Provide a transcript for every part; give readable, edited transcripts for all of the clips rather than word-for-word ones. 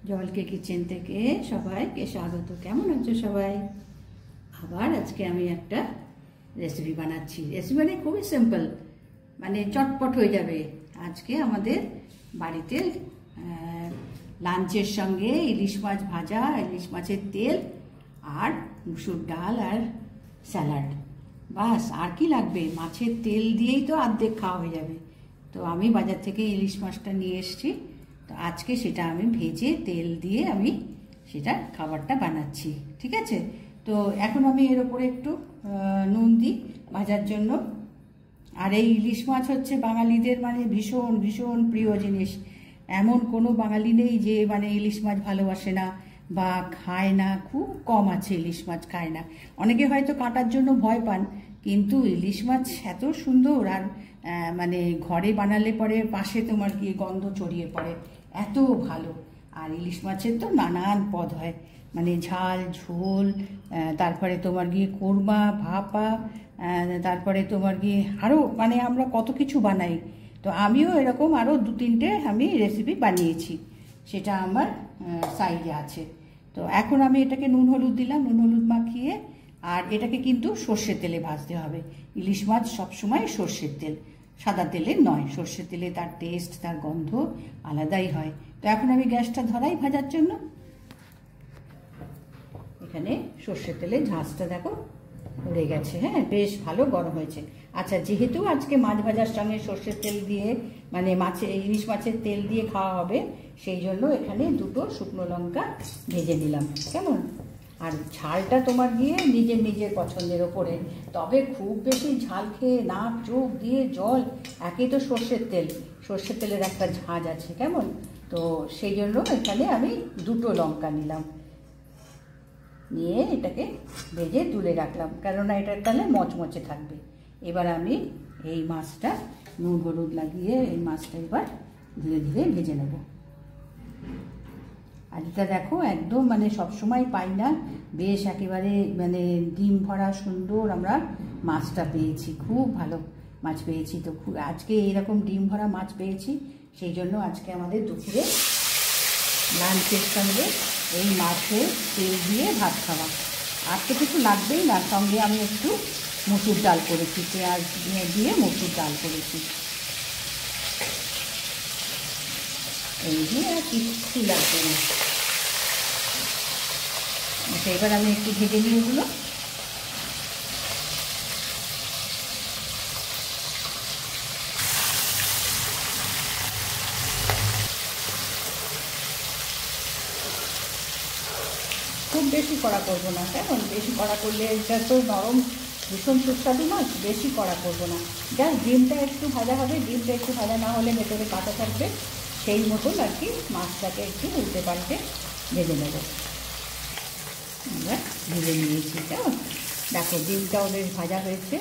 জলকে কিচেন থেকে সবাইকে স্বাগত। কেমন আছো সবাই? আবার আজকে আমি একটা রেসিপি বানাচ্ছি। রেসিপি মানে খুবই সিম্পল, মানে চটপট হয়ে যাবে। আজকে আমাদের বাড়িতে লাঞ্চের সঙ্গে ইলিশ মাছ ভাজা, ইলিশ মাছের তেল আর মুসুর ডাল আর স্যালাড। বাস আর কি লাগবে? মাছের তেল দিয়েই তো অর্ধেক খাওয়া হয়ে যাবে। তো আমি বাজার থেকে ইলিশ মাছটা নিয়ে এসেছি। তো আজকে সেটা আমি ভেজে তেল দিয়ে আমি সেটা খাবারটা বানাচ্ছি, ঠিক আছে? তো এখন আমি এর ওপরে একটু নুন দিই ভাজার জন্য। আর এই ইলিশ মাছ হচ্ছে বাঙালিদের মানে ভীষণ ভীষণ প্রিয় জিনিস। এমন কোনো বাঙালি নেই যে মানে ইলিশ মাছ ভালোবাসে না বা খায় না। খুব কম আছে ইলিশ মাছ খায় না। অনেকে হয়তো কাটার জন্য ভয় পান, কিন্তু ইলিশ মাছ এত সুন্দর। আর মানে ঘরে বানালে পরে পাশে তোমার কি গন্ধ ছড়িয়ে পড়ে, এত ভালো। আর ইলিশ মাছের তো নানান পদ হয়, মানে ঝাল, ঝোল, তারপরে তোমার গিয়ে কোরমা, ভাপা, তারপরে তোমার গিয়ে আরও মানে আমরা কত কিছু বানাই। তো আমিও এরকম আরও 2-3টে আমি রেসিপি বানিয়েছি, সেটা আমার সাইডে আছে। তো এখন আমি এটাকে নুন হলুদ দিলাম, নুন হলুদ মাখিয়ে। আর এটাকে কিন্তু সর্ষের তেলে ভাজতে হবে। ইলিশ মাছ সবসময় সর্ষের তেল, সাদা তেলে নয়। সর্ষের তেলে তার টেস্ট, তার গন্ধ আলাদাই হয়। তো এখন আমি গ্যাসটা ধরাই ভাজার জন্য। এখানে সর্ষের তেলে ঝাঁজটা দেখো উড়ে গেছে, হ্যাঁ, বেশ ভালো গরম হয়েছে। আচ্ছা, যেহেতু আজকে মাছ ভাজার সঙ্গে সর্ষের তেল দিয়ে মানে ইলিশ মাছের তেল দিয়ে খাওয়া হবে, সেই জন্য এখানে 2টো শুকনো লঙ্কা ভেজে নিলাম, কেমন? আর ঝালটা তোমার গিয়ে নিজের পছন্দের ওপরে। তবে খুব বেশি ঝাল খেয়ে নাক চোখ দিয়ে জল, একেই তো সর্ষের তেল, সর্ষের তেলের একটা ঝাঁজ আছে, কেমন? তো সেই জন্য এখানে আমি 2টো লঙ্কা নিলাম, নিয়ে এটাকে ভেজে তুলে রাখলাম, কেননা এটার তাহলে মচমচে থাকবে। এবার আমি এই মাছটা নুন হলুদ লাগিয়ে এই মাছটা এবার ধীরে ধীরে ভেজে নেব। আর এটা দেখো একদম মানে সবসময় পাই না, বেশ একেবারে মানে ডিম ভরা সুন্দর আমরা মাছটা পেয়েছি। খুব ভালো মাছ পেয়েছি। তো আজকে এইরকম ডিম ভরা মাছ পেয়েছি, সেই জন্য আজকে আমাদের দুপুরে লাঞ্চের সঙ্গে এই মাছের তেল দিয়ে ভাত খাওয়া। আর তো কিছু লাগবেই না, সঙ্গে আমি একটু মসুর ডাল করেছি, পেঁয়াজ দিয়ে মসুর ডাল করেছি। এই দিয়ে আর কিচ্ছু লাগবে না। আচ্ছা, এবার আমি একটু ভেজে নিয়ে এগুলো। খুব বেশি কড়া করবো না, কেমন? বেশি কড়া করলে এটা তো নরম, ভীষণ সুস্বাদু মাছ, বেশি কড়া করবো না। জাস্ট ডিমটা একটু ভাজা হবে, ডিমটা একটু ভাজা না হলে ভেতরে কাঁচা থাকবে, সেই মতন আর কি মাছটাকে একটু উল্টে পাল্টে ভেজে নেব। আমরা ভেজে নিয়েছি, কেমন? দেখো ডিমটাও বেশ ভাজা হয়েছে,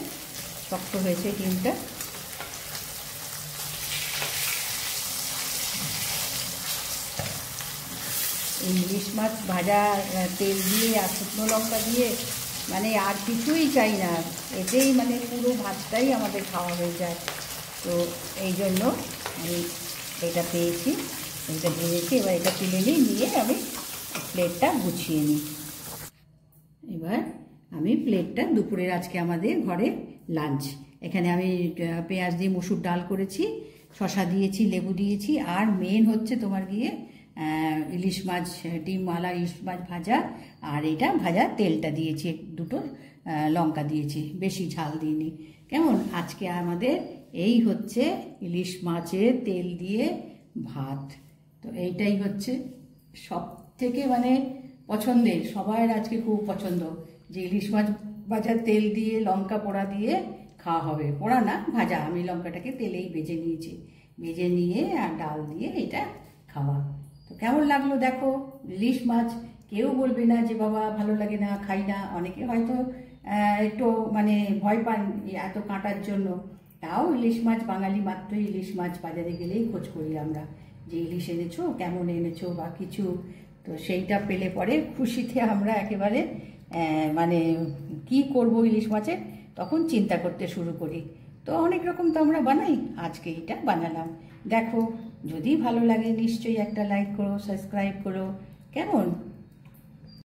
শক্ত হয়েছে ডিমটা। ইলিশ মাছ ভাজা তেল দিয়ে আর শুকনো লঙ্কা দিয়ে মানে আর কিছুই চাই না, এতেই মানে পুরো ভাতটাই আমাদের খাওয়া হয়ে যায়। তো এই জন্য আমি এটা পেয়েছি, এটা ভেজেছি। এবার এটা তুলে নিয়ে আমি প্লেটটা গুছিয়ে নিই। এবার আমি প্লেটটা, দুপুরের আজকে আমাদের ঘরে লাঞ্চ, এখানে আমি পেঁয়াজ দিয়ে মসুর ডাল করেছি, শসা দিয়েছি, লেবু দিয়েছি, আর মেন হচ্ছে তোমার গিয়ে ইলিশ মাছ, ডিমওয়ালা ইলিশ মাছ ভাজা। আর এটা ভাজা তেলটা দিয়েছি, 2টো লঙ্কা দিয়েছি, বেশি ঝাল দিইনি, কেমন? আজকে আমাদের এই হচ্ছে ইলিশ মাছের তেল দিয়ে ভাত। তো এইটাই হচ্ছে সব থেকে মানে পছন্দের, সবার আজকে খুব পছন্দ যে ইলিশ মাছ ভাজার তেল দিয়ে লঙ্কা পোড়া দিয়ে খাওয়া হবে। পোড়া না, ভাজা। আমি লঙ্কাটাকে তেলেই ভেজে নিয়েছি, ভেজে নিয়ে আর ডাল দিয়ে এটা খাওয়া। তো কেমন লাগলো দেখো ইলিশ মাছ? কেউ বলবে না যে বাবা ভালো লাগে না, খাই না। অনেকে হয়তো একটু মানে ভয় পান এত কাঁটার জন্য, তাও ইলিশ মাছ, বাঙালি মাত্রই ইলিশ মাছ বাজারে গেলেই খোঁজ করি আমরা যে ইলিশ এনেছো, কেমন এনেছো বা কিছু। তো সেইটা পেলে পরে খুশিতে আমরা একেবারে মানে কি করব ইলিশ মাছের তখন চিন্তা করতে শুরু করি। তো অনেক রকম তো আমরা বানাই, আজকে এটা বানালাম। দেখো যদি ভালো লাগে নিশ্চয়ই একটা লাইক করো, সাবস্ক্রাইব করো, কেমন?